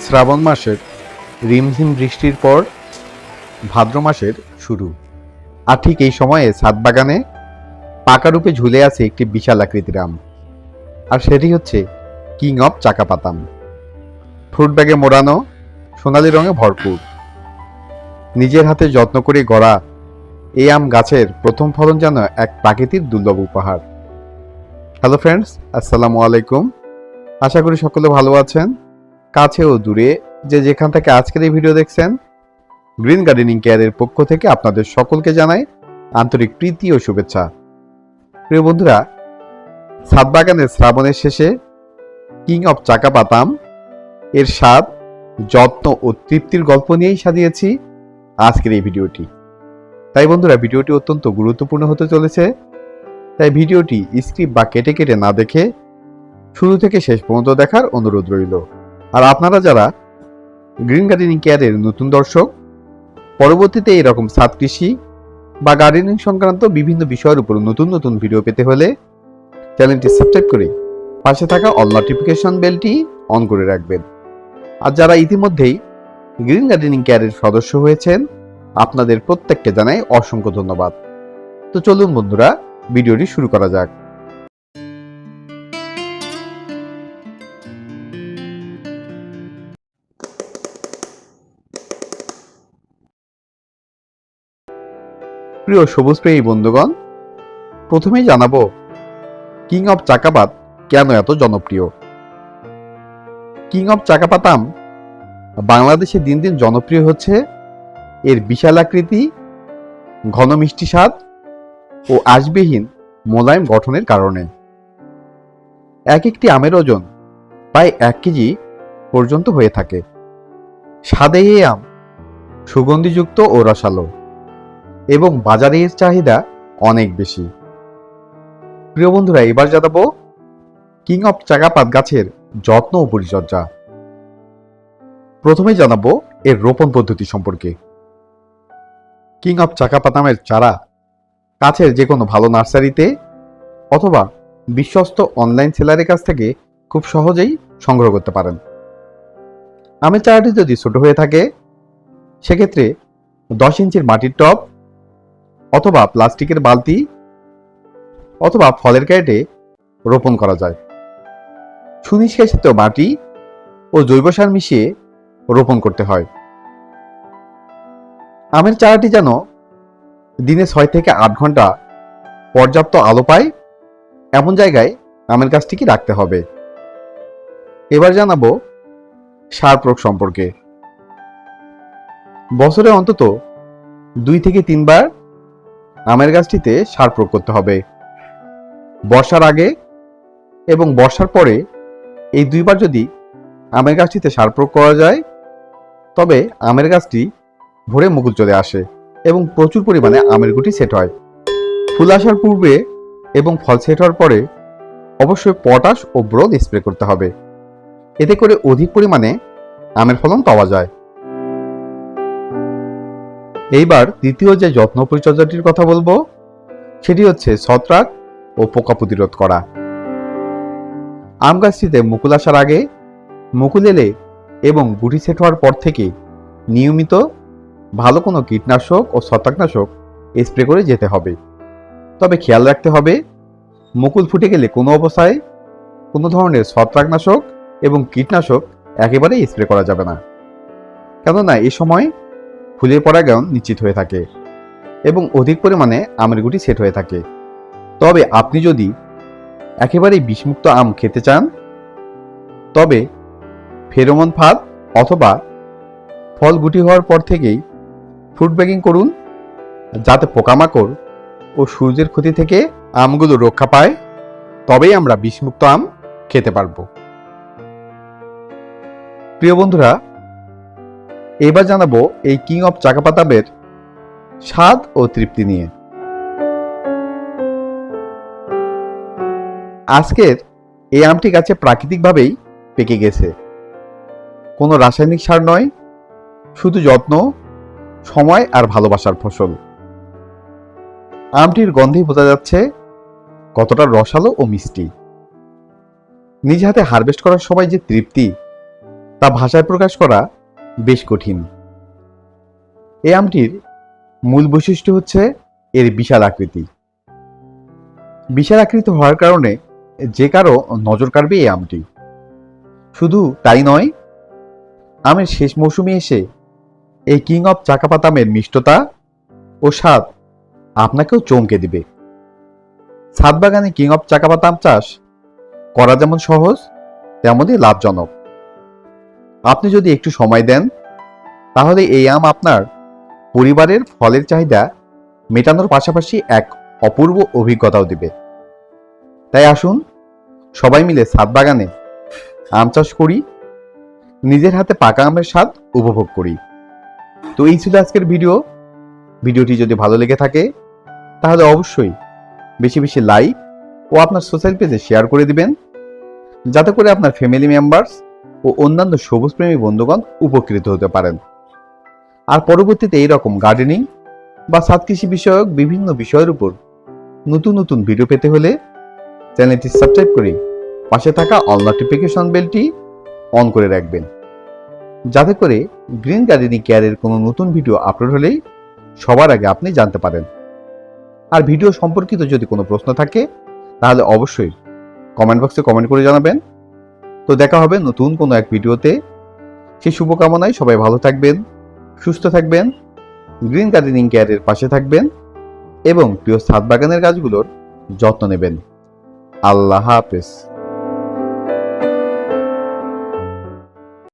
শ্রাবণ মাসের রিমঝিম বৃষ্টির পর ভাদ্র মাসের শুরু। আর ঠিক এই সময়ে ছাদ বাগানে পাকা রূপে ঝুলে আছে একটি বিশাল আকৃতির আম। আর সেটি হচ্ছে কিং অফ চাকাপাতাম। ফ্রুট ব্যাগে মোড়ানো, সোনালি রঙে ভরপুর, নিজের হাতে যত্ন করে গড়া এই আম গাছের প্রথম ফলন যেন এক প্রাকৃতিক দুর্লভ উপহার। হ্যালো ফ্রেন্ডস, আসসালামু আলাইকুম। আশা করি সকলে ভালো আছেন। কাছে ও দূরে যে যেখান থেকে আজকের এই ভিডিও দেখছেন, গ্রিন গার্ডেনিং কেয়ারের পক্ষ থেকে আপনাদের সকলকে জানাই আন্তরিক প্রীতি ও শুভেচ্ছা। প্রিয় বন্ধুরা, ছাদ বাগানের শ্রাবণের শেষে কিং অফ চাকাপাতাম এর স্বাদ, যত্ন ও তৃপ্তির গল্প নিয়েই সাজিয়েছি আজকের এই ভিডিওটি। তাই বন্ধুরা, ভিডিওটি অত্যন্ত গুরুত্বপূর্ণ হতে চলেছে। তাই ভিডিওটি স্ক্রিপ্ট বা কেটে কেটে না দেখে শুরু থেকে শেষ পর্যন্ত দেখার অনুরোধ রইল। আর আপনারা যারা গ্রিন গার্ডেনিং কেয়ারের নতুন দর্শক, পরবর্তীতে এরকম ছাদ কৃষি বা গার্ডেনিং সংক্রান্ত বিভিন্ন বিষয়ের উপর নতুন নতুন ভিডিও পেতে হলে চ্যানেলটি সাবস্ক্রাইব করে পাশে থাকা অল নোটিফিকেশন বেলটি অন করে রাখবেন। আর যারা ইতিমধ্যেই গ্রিন গার্ডেনিং কেয়ারের সদস্য হয়েছেন, আপনাদের প্রত্যেককে জানাই অসংখ্য ধন্যবাদ। তো চলুন বন্ধুরা, ভিডিওটি শুরু করা যাক। প্রিয় সবুজপ্রেমী বন্ধুগণ, প্রথমেই জানাবো কিং অফ চাকাপাত কেন এত জনপ্রিয়। কিং অফ চাকাপাতাম বাংলাদেশে দিন দিন জনপ্রিয় হচ্ছে এর বিশাল আকৃতি, ঘন মিষ্টি স্বাদ ও আঁশবিহীন মোলায়েম গঠনের কারণে। এক একটি আমের ওজন প্রায় 1 কেজি পর্যন্ত হয়ে থাকে। স্বাদে এই আম সুগন্ধিযুক্ত ও রসালো, এবং বাজারে এর চাহিদা অনেক বেশি। প্রিয় বন্ধুরা, এবার জানাবো কিং অফ চাকাপাত গাছের যত্ন ও পরিচর্যা। প্রথমে জানাবো এর রোপণ পদ্ধতি সম্পর্কে। কিং অফ চাকাপাতামের চারা কাছের যে কোনো ভালো নার্সারিতে অথবা বিশ্বস্ত অনলাইন সেলারের কাছ থেকে খুব সহজেই সংগ্রহ করতে পারেন। আমের চারাটি যদি ছোট হয়ে থাকে, সেক্ষেত্রে 10 ইঞ্চির মাটির টব অথবা প্লাস্টিকের বালতি অথবা ফলের ক্যারেটে রোপণ করা যায়। সুনিষ্কাশিত মাটি ও জৈব সার মিশিয়ে রোপণ করতে হয়। আমের চারাটি যেন দিনে 6 থেকে 8 ঘন্টা পর্যাপ্ত আলো পায়, এমন জায়গায় আমের গাছটিকে রাখতে হবে। এবার জানাবো সার প্রয়োগ সম্পর্কে। বছরে অন্তত 2 থেকে 3 বার আমের গাছটিতে সার প্রয়োগ করতে হবে। বর্ষার আগে এবং বর্ষার পরে এই 2 বার যদি আমের গাছটিতে সার প্রয়োগ করা যায়, তবে আমের গাছটি ভরে মুকুল চলে আসে এবং প্রচুর পরিমাণে আমের গুটি সেট হয়। ফুল আসার পূর্বে এবং ফল সেট হওয়ার পরে অবশ্যই পটাশ ও বোরন স্প্রে করতে হবে। এতে করে অধিক পরিমাণে আমের ফলন পাওয়া যায়। এইবার দ্বিতীয় যে যত্ন পরিচর্যাটির কথা বলবো, সেটি হচ্ছে ছত্রাক ও পোকা প্রতিরোধ করা। আম গাছটিতে মুকুল আসার আগে, মুকুল এলে এবং গুটি সেট হওয়ার পর থেকে নিয়মিত ভালো কোনো কীটনাশক ও ছত্রাকনাশক স্প্রে করে যেতে হবে। তবে খেয়াল রাখতে হবে, মুকুল ফুটে গেলে কোনো অবস্থায় কোনো ধরনের ছত্রাকনাশক এবং কীটনাশক একেবারেই স্প্রে করা যাবে না, কেননা এই সময় ফুলের পরাগায়ন নিশ্চিত হয়ে থাকে এবং অধিক পরিমাণে আমের গুটি সেট হয়ে থাকে। তবে আপনি যদি একেবারেই বিষমুক্ত আম খেতে চান, তবে ফেরোমন ফাঁদ অথবা ফল গুটি হওয়ার পর থেকেই ফ্রুট ব্যাগিং করুন, যাতে পোকামাকড় ও সূর্যের ক্ষতি থেকে আমগুলো রক্ষা পায়। তবেই আমরা বিষমুক্ত আম খেতে পারবো। প্রিয় বন্ধুরা, এবার জানাবো এই কিং অফ চাকাপাতামের স্বাদ ও তৃপ্তি নিয়ে। আজকের এই আমটি গাছে প্রাকৃতিকভাবেই পেকে গেছে। কোনো রাসায়নিক সার নয়, শুধু যত্ন, সময় আর ভালোবাসার ফসল। আমটির গন্ধেই বোঝা যাচ্ছে কতটা রসালো ও মিষ্টি। নিজ হাতে হারভেস্ট করার সময় যে তৃপ্তি, তা ভাষায় প্রকাশ করা বেশ কঠিন। এই আমটির মূল বৈশিষ্ট্য হচ্ছে এর বিশাল আকৃতি। বিশাল আকৃতি হওয়ার কারণে যে কারো নজর কাড়বে এই আমটি। শুধু তাই নয়, আমের শেষ মৌসুমে এসে এই কিং অফ চাকাপাত আমের মিষ্টতা ও স্বাদ আপনাকেও চমকে দিবে। ছাদ বাগানে কিং অফ চাকাপাত আম চাষ করা যেমন সহজ, তেমনই লাভজনক। আপনি যদি একটু সময় দেন, তাহলে এই আম আপনার পরিবারের ফলের চাহিদা মেটানোর পাশাপাশি এক অপূর্ব অভিজ্ঞতাও দিবে। তাই আসুন সবাই মিলে ছাদ বাগানে আম চাষ করি, নিজের হাতে পাকা আমের স্বাদ উপভোগ করি। তো এই ছিল আজকের ভিডিওটি যদি ভালো লেগে থাকে তাহলে অবশ্যই বেশি বেশি লাইক ও আপনার সোশ্যাল পেজে শেয়ার করে দিবেন, যাতে করে আপনার ফ্যামিলি মেম্বার্স ও অন্যান্য সবুজপ্রেমী বন্ধুগণ উপকৃত হতে পারেন। আর পরবর্তীতে এইরকম গার্ডেনিং বা ছাদ কৃষি বিষয়ক বিভিন্ন বিষয়ের উপর নতুন নতুন ভিডিও পেতে হলে চ্যানেলটি সাবস্ক্রাইব করে পাশে থাকা অল নোটিফিকেশন বেলটি অন করে রাখবেন, যাতে করে গ্রিন গার্ডেনিং কেয়ারের কোনো নতুন ভিডিও আপলোড হলেই সবার আগে আপনি জানতে পারেন। আর ভিডিও সম্পর্কিত যদি কোনো প্রশ্ন থাকে তাহলে অবশ্যই কমেন্ট বক্সে কমেন্ট করে জানাবেন। তো দেখা হবে নতুন কোনো এক ভিডিওতে। সেই শুভকামনায় সবাই ভালো থাকবেন, সুস্থ থাকবেন, গ্রিন গার্ডেনিং কেয়ারের পাশে থাকবেন এবং প্রিয় ছাদ বাগানের গাছগুলোর যত্ন নেবেন। আল্লাহ হাফেজ।